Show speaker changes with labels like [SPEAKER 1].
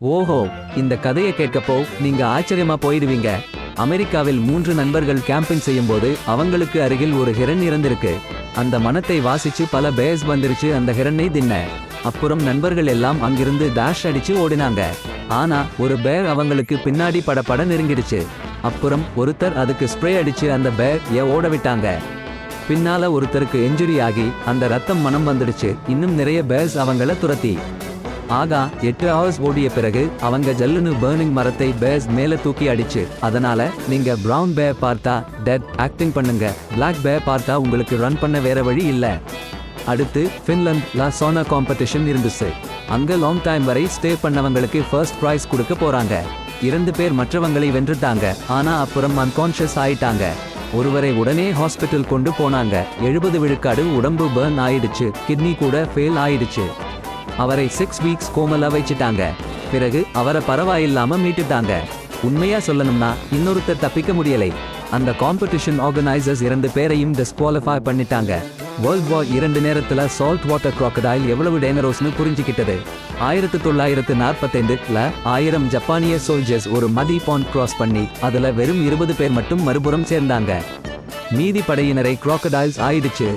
[SPEAKER 1] ஓஹோ, இந்த கதையை கேட்கப்போ நீங்க ஆச்சரியமா போயிடுவீங்க. அமெரிக்காவில் 3 நண்பர்கள் கேம்பிங் செய்யும்போது அவங்களுக்கு அருகில் ஒரு ஹிரண் இறந்திருக்கு. அந்த மனத்தை வாசிச்சு பல பேர்ஸ் வந்துருச்சு அந்த ஹிரனை தின்ன. அப்புறம் நண்பர்கள் எல்லாம் அங்கிருந்து டாஷ் அடிச்சு ஓடினாங்க. ஆனா ஒரு பேர் அவங்களுக்கு பின்னாடி படபட நெருங்கிடுச்சு. அப்புறம் ஒருத்தர் அதுக்கு ஸ்ப்ரே அடிச்சு அந்த பேர் ஓட விட்டாங்க. பின்னால ஒருத்தருக்கு இன்ஜுரி ஆகி அந்த ரத்தம் மனம் வந்துடுச்சு. இன்னும் நிறைய பேர்ஸ் அவங்கள துரத்தி. ஆகா 8 ஹவர்ஸ் ஓடிய பிறகு அவங்க ஜல்லுன்னு பர்னிங் மரத்தை பேர்ஸ் மேல தூக்கி அடிச்சு. அதனால நீங்க பிரவுன் பேர் பார்த்தா டெட் ஆக்டிங் பண்ணுங்க. பிளாக் பேர் பார்த்தா உங்களுக்கு ரன் பண்ண வேற வழி இல்ல. அடுத்து ஃபின்லாந்து சோனா காம்படிஷன் இருந்துச்சு. அங்க லாங் டைம் வரை ஸ்டே பண்ணவங்களுக்கு ஃபர்ஸ்ட் பிரைஸ் கொடுக்க போறாங்க. 2 பேர் மற்றவங்களை வென்றுட்டாங்க. ஆனா அப்புறம் அன்கான்ஷியஸ் ஆயிட்டாங்க. ஒருவரை உடனே ஹாஸ்பிட்டல் கொண்டு போனாங்க. 70 விழுக்காடு உடம்பு பர்ன் ஆயிடுச்சு. கிட்னி கூட ஃபெயில் ஆயிடுச்சு. அவரை 6 வீக்ஸ் கோமலா வச்சிட்டாங்க. பிறகு அவரை பரவாயில்லாம மீட்டுட்டாங்க. உண்மையா சொல்லணும்னா இன்னொருத்தர் தப்பிக்க முடியலை. அந்த காம்படிஷன் ஆர்கனைசர்ஸ் 2 பேரையும் டிஸ்குவாலிஃபை பண்ணிட்டாங்க. வேர்ல்ட் வார் 2 நேரத்துல சால்ட் வாட்டர் crocodile எவ்வளவு டேஞ்சரஸ்னு புரிஞ்சுக்கிட்டது. 1945ல 1000 ஜப்பானிய சோல்ஜர்ஸ் ஒரு மடி பாண்ட் கிராஸ் பண்ணி அதுல வெறும் 20 பேர் மட்டும் மறுபுறம் சேர்ந்தாங்க. மீதி படையினரை crocodiles ஆயிடுச்சு.